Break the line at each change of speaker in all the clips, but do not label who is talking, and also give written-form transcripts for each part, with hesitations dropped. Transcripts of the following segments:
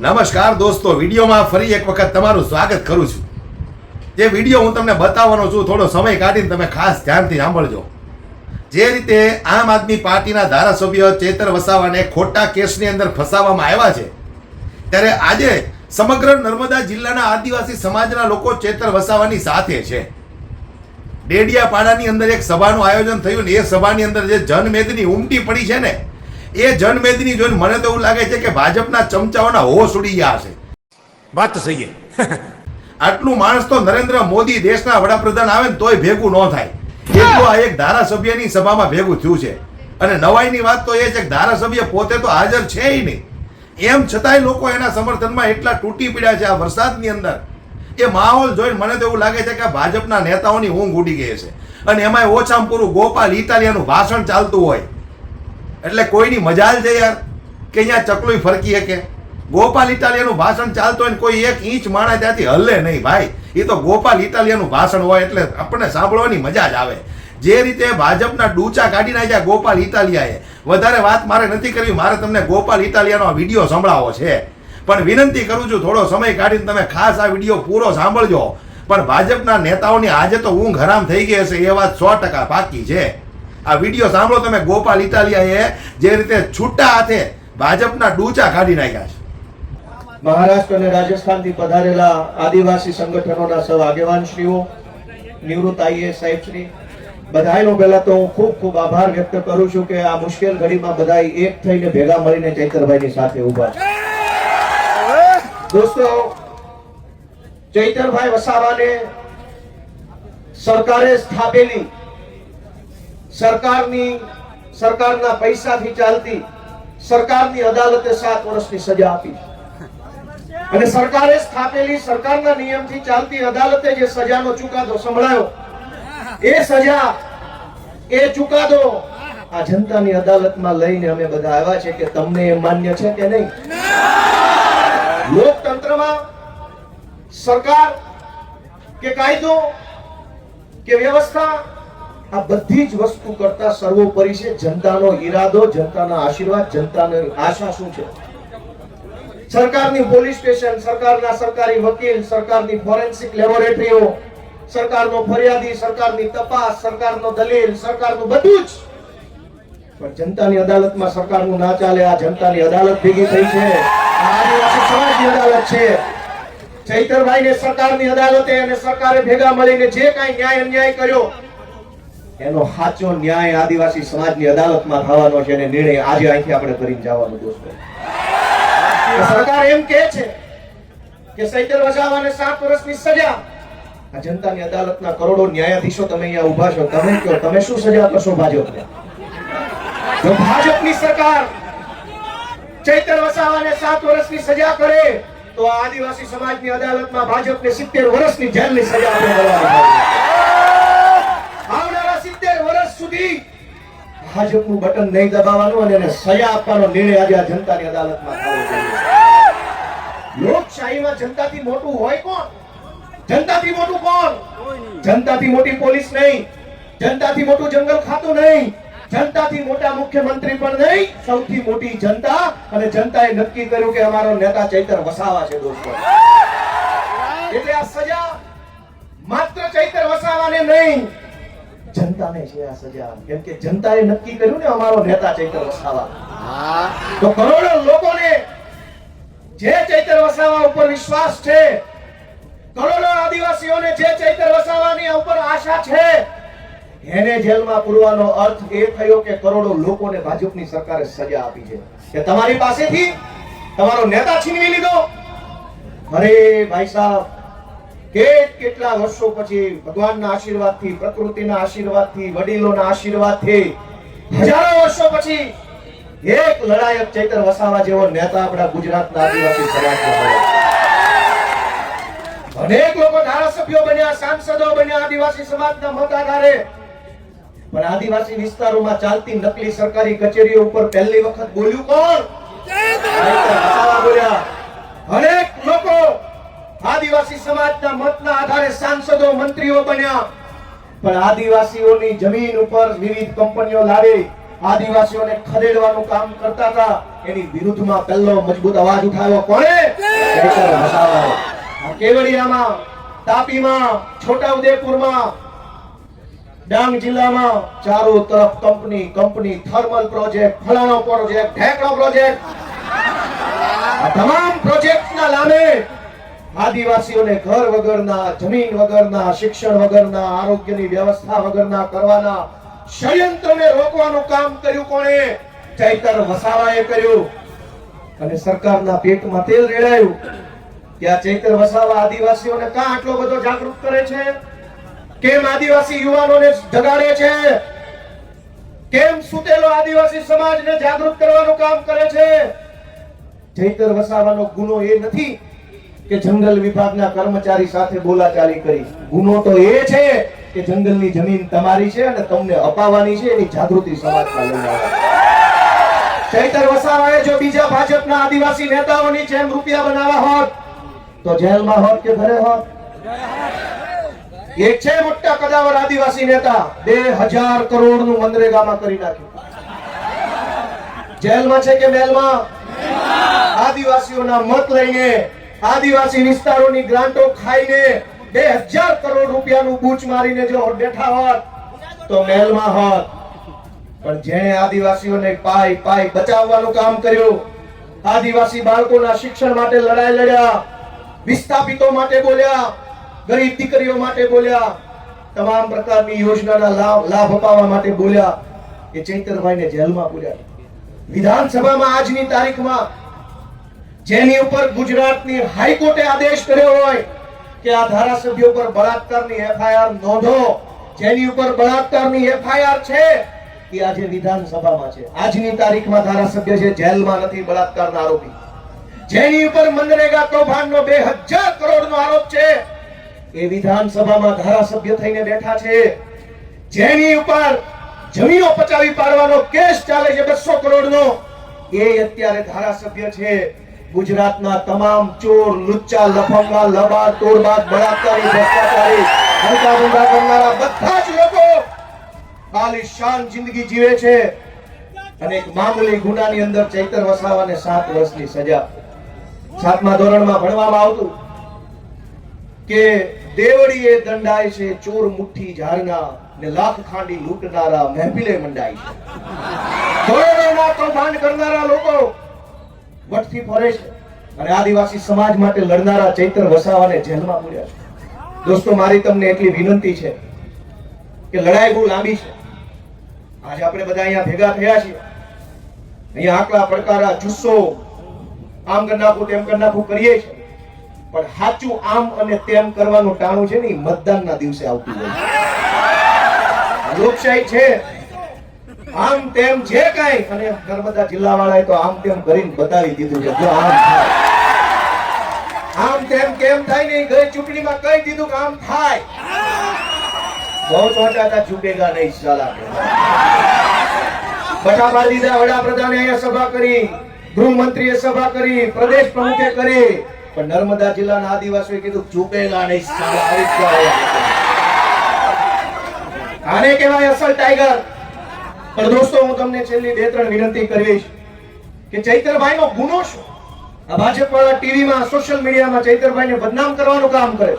નમસ્કાર દોસ્તો, વિડીયોમાં ફરી એક વખત તમારું સ્વાગત કરું છું. જે વિડીયો હું તમને બતાવવાનો છું, થોડો સમય કાઢીને તમે ખાસ ધ્યાનથી સાંભળજો. જે રીતે આમ આદમી પાર્ટીના ધારાસભ્ય ચેતર વસાવાને ખોટા કેસની અંદર ફસાવવામાં આવ્યા છે, ત્યારે આજે સમગ્ર નર્મદા જિલ્લાના આદિવાસી સમાજના લોકો ચેતર વસાવાની સાથે છે. ડેડિયાપાડાની અંદર એક સભાનું આયોજન થયું ને એ સભાની અંદર જે જનમેદની ઉમટી પડી છે ને, એ જનમેદની જોઈને મને તો એવું લાગે છે કે ભાજપના ચમચાઓના હોશ ઉડી ગયા હશે. વાત સહી. આટલું માણસ તો નરેન્દ્ર મોદી દેશના વડાપ્રધાન આવે ને તોય ભેગું ન થાય એટલું આ એક ધારાસભ્યની સભામાં ભેગું થયું છે. અને નવાઈની વાત તો એ છે કે ધારાસભ્ય પોતે તો હાજર છે નહીં, એમ છતાંય લોકો એના સમર્થનમાં એટલા તૂટી પડ્યા છે આ વરસાદની અંદર. એ માહોલ જોઈને મને તો એવું લાગે છે કે ભાજપના નેતાઓની ઊંઘ ઉડી ગઈ છે. અને એમાંય ઓછામાં પૂરું ગોપાલ ઇટાલિયાનું ભાષણ ચાલતું હોય એટલે કોઈની મજાલ છે યાર કે અહીંયા ચકલું ફરકી શકે. ગોપાલ ઇટાલિયાનું ભાષણ ચાલતું હોય ને કોઈ એક ઇંચ માણસ ત્યાંથી હલે નહીં ભાઈ. એ તો ગોપાલ ઇટાલિયાનું ભાષણ હોય એટલે આપણને સાંભળવાની મજા જ આવે. જે રીતે ભાજપના ડૂચા કાઢી નાખ્યા ગોપાલ ઇટાલિયાએ, વધારે વાત મારે નથી કરવી, મારે તમને ગોપાલ ઇટાલિયાનો આ વિડીયો સંભળાવો છે. પણ વિનંતી કરું છું, થોડો સમય કાઢીને તમે ખાસ આ વિડીયો પૂરો સાંભળજો. પણ ભાજપના નેતાઓની આજે તો ઊંઘ હરામ થઈ ગઈ હશે એ વાત 100% પાકી છે. આ વિડીયો સાંભળો તમે. ગોપાલ ઇટાલિયાએ જે રીતે છૂટા હાથે ભાજપના ડૂચા કાઢી નાખ્યા છે.
મહારાષ્ટ્ર અને રાજસ્થાનથી પધારેલા આદિવાસી સંગઠનોના સૌ આગેવાનશ્રીઓ, નિવૃત્ત આઈએએસ સાહેબશ્રી, બધાયનો પહેલા તો હું ખૂબ ખૂબ આભાર વ્યક્ત કરું છું કે આ મુશ્કેલ ઘડીમાં બધાય એક થઈને ભેગા મળીને ચૈતરભાઈની સાથે ઊભા છે. દોસ્તો, ચૈતરભાઈ વસાવાને સરકારે સ્થાપેલી સરકારના પૈસાથી ચાલતી સરકારની અદાલતે 7 વર્ષની સજા આપી. અને સરકારે સ્થાપેલી સરકારના નિયમથી ચાલતી અદાલતે જે સજાનો ચુકાદો સંભળાયો, એ સજા, એ ચુકાદો આ જનતાની અદાલતમાં લઈને અમે બધા આવ્યા છે કે તમને એ માન્ય છે કે નહીં. લોકતંત્રમાં સરકાર કે કાયદો કે વ્યવસ્થા, આ બધી જ વસ્તુ કરતા સર્વોપરી છે જનતાનો ઈરાદો, જનતાના આશીર્વાદ, જનતાની આશા શું છે. સરકારની પોલીસ સ્ટેશન, સરકારના સરકારી વકીલ, સરકારની ફોરેન્સિક લેબોરેટરીઓ, સરકારનો ફરિયાદી, સરકારની તપાસ, સરકારનો દલીલ, સરકારનું બધું જ. પણ જનતાની અદાલતમાં સરકારનું ના ચાલે. આ જનતાની અદાલત ભેગી થઈ છે, આદિવાસી સમાજની અદાલત છે. ચૈતરભાઈને સરકારની અદાલતે અને સરકારે ભેગા મળીને જે કાંઈ ન્યાય અન્યાય કર્યો, એનો સાચો ન્યાય આદિવાસી સમાજની અદાલતમાં થવાનો છે. અને નિર્ણય આજે અહીંથી આપણે કરીને જવાનું. દોસ્તો, સરકાર એમ કહે છે કે ચૈતર વસાવાને 7 વર્ષની સજા. આ જનતાની અદાલતના કરોડો ન્યાયાધીશો તમે અહીંયા ઉભા છો, તમે કહો તમે શું સજા કરશો ભાજપને? જો ભાજપની સરકાર ચૈતર વસાવાને 7 વર્ષની સજા કરે તો આ આદિવાસી સમાજની અદાલતમાં ભાજપને 70 વર્ષની જેલની સજા આપવામાં. આવનારા 70 વર્ષ સુધી ભાજપનું બટન નહીં દબાવવાનું અને એને સજા આપવાનો નિર્ણય આજે આ જનતાની અદાલતમાં થવો જોઈએ. લોકશાહીમાં જનતાથી મોટું હોય કોણ? જનતાથી મોટું કોણ? જનતાથી મોટી પોલીસ નહીં, જનતાથી મોટું જંગલ ખાતું નહીં, જનતાથી મોટા મુખ્યમંત્રી પણ નહીં. સૌથી મોટી જનતા, અને જનતાએ નક્કી કર્યું કે અમારો નેતા ચૈતર વસાવા છે. દોસ્તો, એટલે આ સજા માત્ર ચૈતર વસાવાને નહીં, જનતાને છે આ સજા. કેમ કે જનતાએ નક્કી કર્યું ને અમારો નેતા ચૈતર વસાવા. તો કરોડો લોકોને જે ચૈતર વસાવા ઉપર વિશ્વાસ છે, કરોડો આદિવાસીઓને જે ચૈતર વસાવાની ઉપર આશા છે, એને જેલમાં પૂરવાનો અર્થ એ થયો કે કરોડો લોકોને ભાજપની સરકારે સજા આપી છે કે તમારી પાસેથી તમારો નેતા છીનવી લીધો. અરે ભાઈ સાહેબ, કેટલા વર્ષો પછી ભગવાનના આશીર્વાદથી, પ્રકૃતિના આશીર્વાદથી, વડીલોના આશીર્વાદથી, હજારો વર્ષો પછી એક લડાયક ચૈતર વસાવા જેવો નેતા આપણા ગુજરાતના આદિવાસી સમાજમાં મળ્યો. અનેક લોકો ધારાસભ્યો બન્યા, સાંસદો બન્યા આદિવાસી સમાજના મત આધારે. પણ આદિવાસી વિસ્તારોમાં ચાલતી નકલી સરકારી કચેરીઓ ઉપર પહેલી વખત બોલ્યું કોણ? ચૈતર વસાવા બોલ્યા. અનેક લોકો આદિવાસી સમાજના મતના આધારે સાંસદો, મંત્રીઓ બન્યા. પણ આદિવાસીઓની જમીન ઉપર વિવિધ કંપનીઓ લાવી આદિવાસીઓને ખદેડવાનું કામ કરતા હતા એની વિરુદ્ધમાં પહેલો મજબૂત અવાજ ઉઠાવ્યો કોણે? ચૈતર વસાવાએ. આ કેવડિયામાં, તાપીમાં, છોટાઉદેપુરમાં, ડાંગ જિલ્લામાં ચારો તરફ કંપની, થર્મલ પ્રોજેક્ટ, ફલાણો પ્રોજેક્ટ, ઢેકણો પ્રોજેક્ટ, આ તમામ પ્રોજેક્ટના નામે આદિવાસીઓને ઘર વગરના, જમીન વગરના, શિક્ષણ વગરના, આરોગ્યની વ્યવસ્થા વગરના કરવાના ષડયંત્રને રોકવાનું કામ કર્યું કોણે? ચૈતર વસાવાએ કર્યું. અને સરકારના પેટમાં તેલ રેડાયું કે આ ચૈતર વસાવા આદિવાસીઓને કાં આટલો બધો જાગૃત કરે છે? કેમ આદિવાસી યુવાનોને જગાડે છે? કેમ સુતેલો આદિવાસી સમાજને જાગૃત કરવાનું કામ કરે છે? ચૈતર વસાવાનો ગુનો એ નથી કે જંગલ વિભાગના કર્મચારી સાથે બોલાચાલી કરી. ગુનો તો એ છે કે જંગલની જમીન તમારી છે અને તમને અપાવવાની છે, એની જાગૃતિ સમાજમાં લઈને આવ્યા. ચૈતર વસાવાએ જો બીજા ભાજપના આદિવાસી નેતાઓની જેમ રૂપિયા બનાવવા હોત તો જેલમાં હોત કે ઘરે હોત? એક છે મોટા કદાવર આદિવાસી નેતા, 2000 કરોડનું મનરેગામાં કરી નાખ્યું. જેલમાં છે કે મેલમાં? આદિવાસીઓના મત લઈને, આદિવાસી વિસ્તારોની ગ્રાન્ટો ખાઈને 2000 કરોડ રૂપિયાનું બૂચ મારીને જો બેઠા હોત તો મેલમાં હોત. પણ જેણે આદિવાસીઓને પાય બચાવવાનું કામ કર્યું, આદિવાસી બાળકોના શિક્ષણ માટે લડાઈ લડ્યા, વિસ્થાપિતો માટે બોલ્યા, ગરીબ દીકરીઓ માટે બોલ્યા, તમામ પ્રકારની યોજનાના લાભ અપાવવા માટે બોલ્યા, એ ચૈતરભાઈને જેલમાં બોલ્યા. વિધાનસભામાં આજની તારીખમાં જેની ઉપર ગુજરાતની હાઈકોર્ટે આદેશ કર્યો હોય કે આ ધારાસભ્યો પર બળાત્કારની એફઆઈઆર નોંધો, જેની ઉપર બળાત્કારની એફઆઈઆર છે એ આજે વિધાનસભામાં છે. આજની તારીખમાં ધારાસભ્ય છે, જેલમાં નથી બળાત્કારના આરોપી. જેની ઉપર મનરેગા કૌભાંડનો 2000 કરોડનો આરોપ છે એ વિધાનસભામાં ધારાસભ્ય થઈને બેઠા છે. જેની ઉપર જમીનો પચાવી પાડવાનો કેસ ચાલે છે 200 કરોડનો, એ અત્યારે ધારાસભ્ય છે. ગુજરાતના તમામ ચોર, લુચ્ચા, લફંગા, લબાડ, તોડબાજ, બળાત્કારી, ભ્રષ્ટાચારી, હલકા ગુંડા કરનારા બધા જ લોકો આલિશાન જિંદગી જીવે છે. અને એક મામૂલી ગુનાની અંદર ચૈતર વસાવાને 7 વર્ષની સજા. 7મા ધોરણમાં ભણવામાં આવતું કે દેવડીએ દંડાય છે ચોર મુઠ્ઠી ઝાડના ને લાખ ખાંડી લૂંટનારા મહેફિલે મંડાય છે. કરોડોના કૌભાંડ કરનારા લોકો વટથી ફરે છે અને આદિવાસી સમાજ માટે લડનારા ચૈતર વસાવાને જેલમાં પૂર્યા છે. દોસ્તો, મારી તમને એટલી વિનંતી છે કે લડાઈ બહુ લાંબી છે. આજે આપણે બધા અહીંયા ભેગા થયા છીએ, અહીંયા આકલા પડકારા, જુસ્સો, આમ કરી નાખું તેમ કરી નાખું કરીએ છીએ, પણ સાચું આમ અને તેમ કરવાનું ટાણું છે ને મતદાનના દિવસે આવતું હોય. લોકશાહી છે, આમ તેમ જે કાંઈ, અને નર્મદા જિલ્લા વાળાએ તો આમ તેમ કરીને બતાવી દીધું છે. જો આમ થાય, આમ તેમ કેમ થાય નહીં, ગઈ ચૂંટણીમાં કહી દીધું કે આમ થાય. બહુ ચોંટા હતા, ઝૂકેગા નહીં સાલા. બટા પાડી દીધા. વડાપ્રધાને અહીંયા સભા કરી, ગૃહમંત્રીએ સભા કરી, પ્રદેશ પ્રમુખે કરી, પણ નર્મદા જિલ્લાના આદિવાસીઓએ કીધું ઝૂકેગા નહીં સાલા. આવી જ આને કહેવાય અસલ ટાઈગર. પણ દોસ્તો, હું તમને છેલ્લી 2-3 વિનંતી કરીશ કે ચૈતરભાઈનો ગુનો શું? આ ભાજપ વાળા ટીવીમાં, સોશિયલ મીડિયામાં ચૈતરભાઈને બદનામ કરવાનું કામ કરે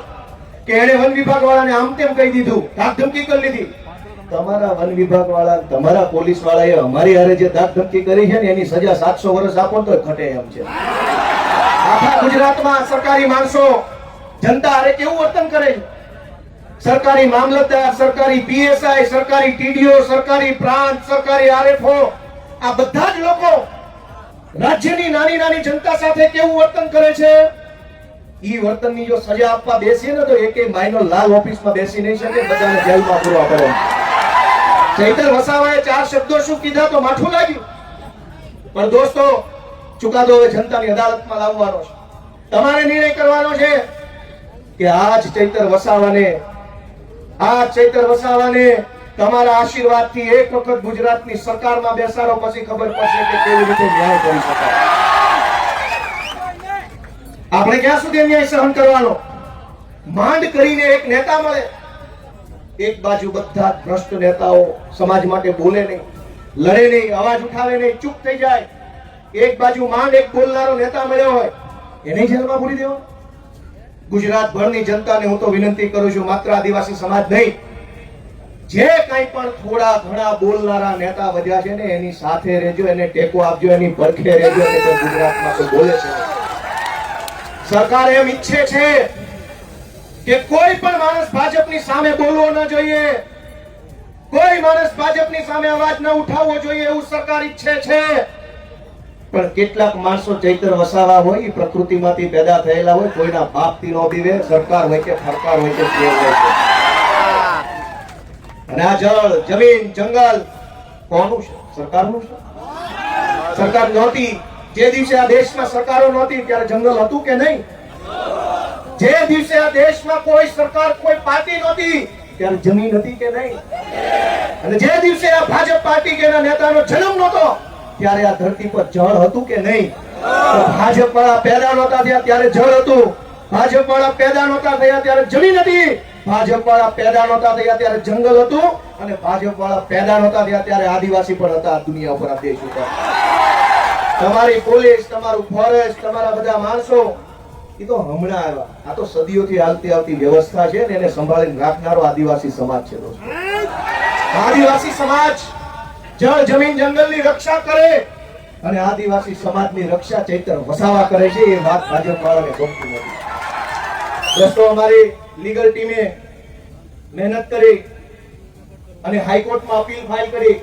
કે એને વન વિભાગ વાળાને આમ તેમ કહી દીધું, ધાક ધમકી કરી લીધી. તમારા વન વિભાગ વાળા, તમારા પોલીસ વાળાએ અમારી હારે જે ધાક ધમકી કરી છે ને એની સજા 700 વર્ષ આપો તો ઘટે એમ છે. આખા ગુજરાતમાં સરકારી માણસો જનતા હારે કેવું વર્તન કરે છે? સરકારી મામલતદાર, સરકારી પીએસઆઈ, સરકારી ટીડીઓ, સરકારી પ્રાંત, સરકારી આરએફઓ, આ બધા જ લોકો રાજ્યની નાની નાની જનતા સાથે કેવું વર્તન કરે છે? ઈ વર્તનની જો સજા આપવા બેસીએ ને તો એકે માઇનર લાલ ઓફિસમાં બેસી નહીં શકે, બધાને જેલમાં પૂરવા પડે. ચૈતર વસાવાએ 4 શબ્દો શું કીધા તો માઠું લાગ્યું. પણ દોસ્તો, ચુકાદો હવે જનતાની અદાલતમાં લાવવાનો છે. તમારે નિર્ણય કરવાનો છે કે આજ ચૈતર વસાવાને તમારા આશીર્વાદથી એક વખત ગુજરાતની સરકારમાં બેસાડો, પછી ખબર પડશે કે કેવી રીતે ન્યાય કરી શકાય. આપણે ક્યાં સુધી અન્યાય સહન કરવાનો? માંડ કરીને એક નેતા મળે, એક બાજુ બધા ભ્રષ્ટ નેતાઓ સમાજ માટે બોલે નહીં, લડે નહીં, અવાજ ઉઠાવે નહીં, ચૂપ થઈ જાય. એક બાજુ માંડ એક બોલનારો નેતા મળ્યો હોય એને જેલમાં પૂરી દેવો. ગુજરાતભરની જનતાને હું તો વિનંતી કરું છું, માત્ર આદિવાસી સમાજ નહીં, જે કંઈ પણ થોડા ઘણા બોલનારા નેતા વધ્યા છે ને એની સાથે રહેજો, એને ટેકો આપજો, એની પડખે રહેજો. એ તો ગુજરાતમાં તો બોલે છે. સરકાર એમ ઈચ્છે છે કે કોઈ પણ માણસ ભાજપની સામે બોલવો ન જોઈએ, કોઈ માણસ ભાજપની સામે અવાજ ન ઉઠાવવો જોઈએ, એવું સરકાર ઈચ્છે છે. પણ કેટલાક માણસો ચૈતર વસાવા હોય, એ પ્રકૃતિમાંથી પેદા થયેલા હોય, કોઈના બાપથી નો બીવે, સરકાર હોય કે સરકાર હોય કે કેવ હોય છે. અને આ જળ, જમીન, જંગલ કોનું છે? સરકારનું છે. સરકાર નહોતી, જે દિવસે આ દેશમાં સરકારો નહોતી ત્યારે જંગલ હતું કે નહીં? જે દિવસે આ દેશમાં કોઈ સરકાર, કોઈ પાર્ટી નહોતી ત્યારે જમીન હતી કે નહીં? અને જે દિવસે આ ભાજપ પાર્ટી કે એના નેતાનો જન્મ નહોતો ત્યારે આ ધરતી પર જળ હતું કે નહીં? ભાજપ વાળા પેદા નહોતા થયા ત્યારે જળ હતું, ભાજપ વાળા પેદા નહોતા થયા ત્યારે જમીન હતી, ભાજપ વાળા પેદા નહોતા થયા ત્યારે જંગલ હતું, અને ભાજપ વાળા પેદા નહોતા થયા ત્યારે આદિવાસી પણ હતા દુનિયા ઉપર, આ દેશ ઉપર. તમારી પોલીસ, તમારું ફોરેસ્ટ, તમારા બધા માણસો એ તો હમણાં આવ્યા. આ તો સદીઓથી હાલતી આવતી વ્યવસ્થા છે ને એને સંભાળીને રાખનારો આદિવાસી સમાજ છે દોસ્તો. આદિવાસી સમાજ જળ, જમીન, જંગલની રક્ષા કરે અને આદિવાસી સમાજની રક્ષા ચૈતર વસાવા કરે છે. એ વાત ભાજપ વાળાને ગમતી નથી. દોસ્તો, અમારી લીગલ ટીમે મહેનત કરી અને હાઈકોર્ટમાં અપીલ ફાઇલ કરી.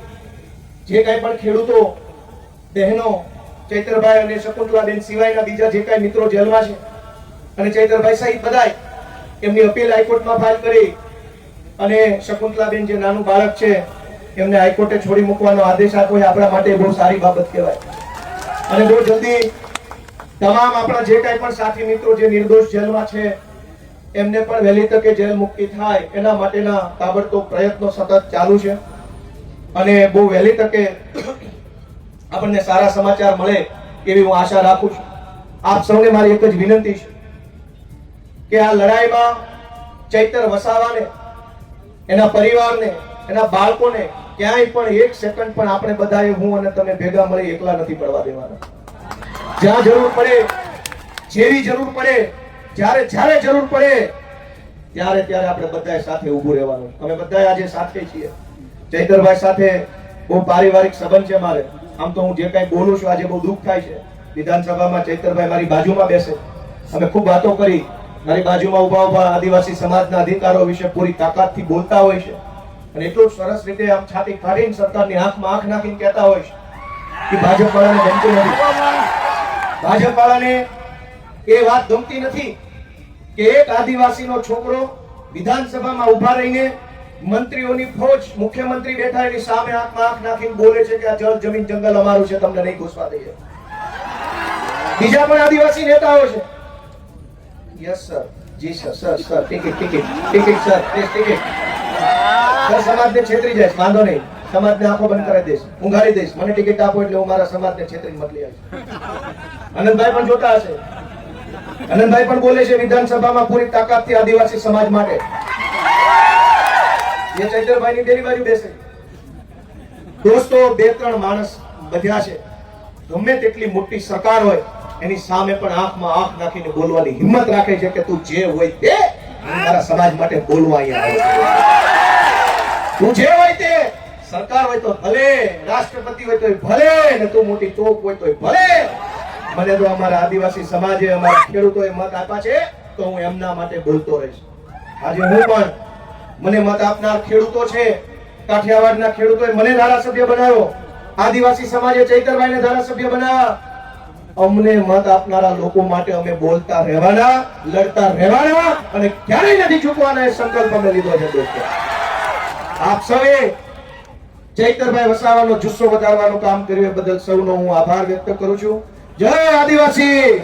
જે કાંઈ પણ ખેડૂતો, બહેનો, ચૈતરભાઈ અને શકુંતલાબેન સિવાયના બીજા જે કાંઈ મિત્રો જેલમાં છે અને ચૈતરભાઈ સહિત બધાય એમની અપીલ હાઈકોર્ટમાં ફાઇલ કરી અને શકુંતલાબેન જે નાનું બાળક છે એમને હાઈકોર્ટે છોડી મૂકવાનો આદેશ આપ્યો. આપણા માટે બહુ સારી બાબત કહેવાય. અને બહુ જલ્દી તમામ આપણા જે કાંઈ પણ સાથી મિત્રો જે નિર્દોષ જેલમાં છે એમને પણ વહેલી તકે જેલ મુક્તિ થાય એના માટેના તાબડતોબ પ્રયત્નો સતત ચાલુ છે. અને બહુ વહેલી તકે આપણને સારા સમાચાર મળે એવી હું આશા રાખું છું. આપ સૌને મારી એક જ વિનંતી છે કે આ લડાઈમાં ચૈતર વસાવાને, એના પરિવારને, એના બાળકોને ક્યાંય પણ એક સેકન્ડ પણ આપણે બધાએ, હું અને તમે ભેગા મળી એકલા નથી પડવા દેવાના. જ્યાં જરૂર પડે, જેવી જરૂર પડે, જ્યારે જ્યારે જરૂર પડે ત્યારે ત્યારે આપણે બધાએ સાથે ઊભું રહેવાનું. અમે બધાએ આજે સાથે છીએ. ચૈતરભાઈ સાથે બહુ પારિવારિક સંબંધ છે મારે. આમ તો હું જે કાંઈ બોલું છું આજે બહુ દુઃખ થાય છે. વિધાનસભામાં ચૈતરભાઈ મારી બાજુમાં બેસે, અમે ખૂબ વાતો કરી, મારી બાજુમાં ઉભા ઉભા આદિવાસી સમાજના અધિકારો વિશે પૂરી તાકાતથી બોલતા હોય છે અને એટલું સરસ રીતે આમ છાતી કાઢીને સરકારની આંખમાં આંખ નાખીને કહેતા હોય છે કે ભાજપ વાળાને ગમતું નથી. ભાજપ વાળાને એ વાત ગમતી નથી કે એક આદિવાસીનો છોકરો વિધાનસભામાં ઉભા રહીને મંત્રીઓની ફોજ, મુખ્યમંત્રી બેઠા એની સામે આંખમાં આંખ નાખીને બોલે છે કે આ જળ, જમીન, જંગલ અમારું છે, તમને નહીં ઘૂસવા દઈએ. બીજા પણ આદિવાસી નેતાઓ છે. યસ સર, જી sir, sir, sir, ticket, ticket, ticket, sir, ticket. Sir, સમાજને છેતરી જાય, વાંધો નહીં, સમાજને આંખો બંધ કરી દઈશ, હું ગાળી દઈશ, મને ટિકિટ આપો એટલે હું મારા સમાજને છેતરી મોકલી આવીશ. આનંદભાઈ પણ જોતા હશે. આનંદભાઈ પણ બોલે છે વિધાનસભામાં પૂરી તાકાતથી આદિવાસી સમાજ માટે. એ ચૈતરભાઈની બેની બાજુ બેસે. દોસ્તો, બે ત્રણ માણસ વધ્યા છે, ગમે તેટલી મોટી સરકાર હોય એની સામે પણ આંખમાં આંખ નાખીને બોલવાની હિંમત રાખે છે કે તું જે હોય તે મારા સમાજ માટે બોલવા અહીંયા આવ્યો. તું જે હોય તે, સરકાર હોય તો ભલે, રાષ્ટ્રપતિ હોય તો ભલે, ને તું મોટી તોપ હોય તો ભલે. મને તો અમારા આદિવાસી સમાજે, અમારા ખેડૂતોએ મત આપ્યા છે તો હું એમના માટે બોલતો રહીશ. આજે હું પણ, મને મત આપનાર ખેડૂતો છે, કાઠિયાવાડના ખેડૂતોએ મને ધારાસભ્ય બનાવ્યો, આદિવાસી સમાજે ચૈતરભાઈને ધારાસભ્ય બનાવ્યા. અમને મત આપનારા લોકો માટે અમે બોલતા રહેવાના, લડતા રહેવાના અને ક્યારેય નથી ઝૂકવાના એ સંકલ્પ અમે લીધો છે દોસ્તો. આપ સૌએ ચૈતરભાઈ વસાવાનો જુસ્સો વધારવાનું કામ કર્યું એ બદલ સૌનો હું આભાર વ્યક્ત કરું છું. જય આદિવાસી.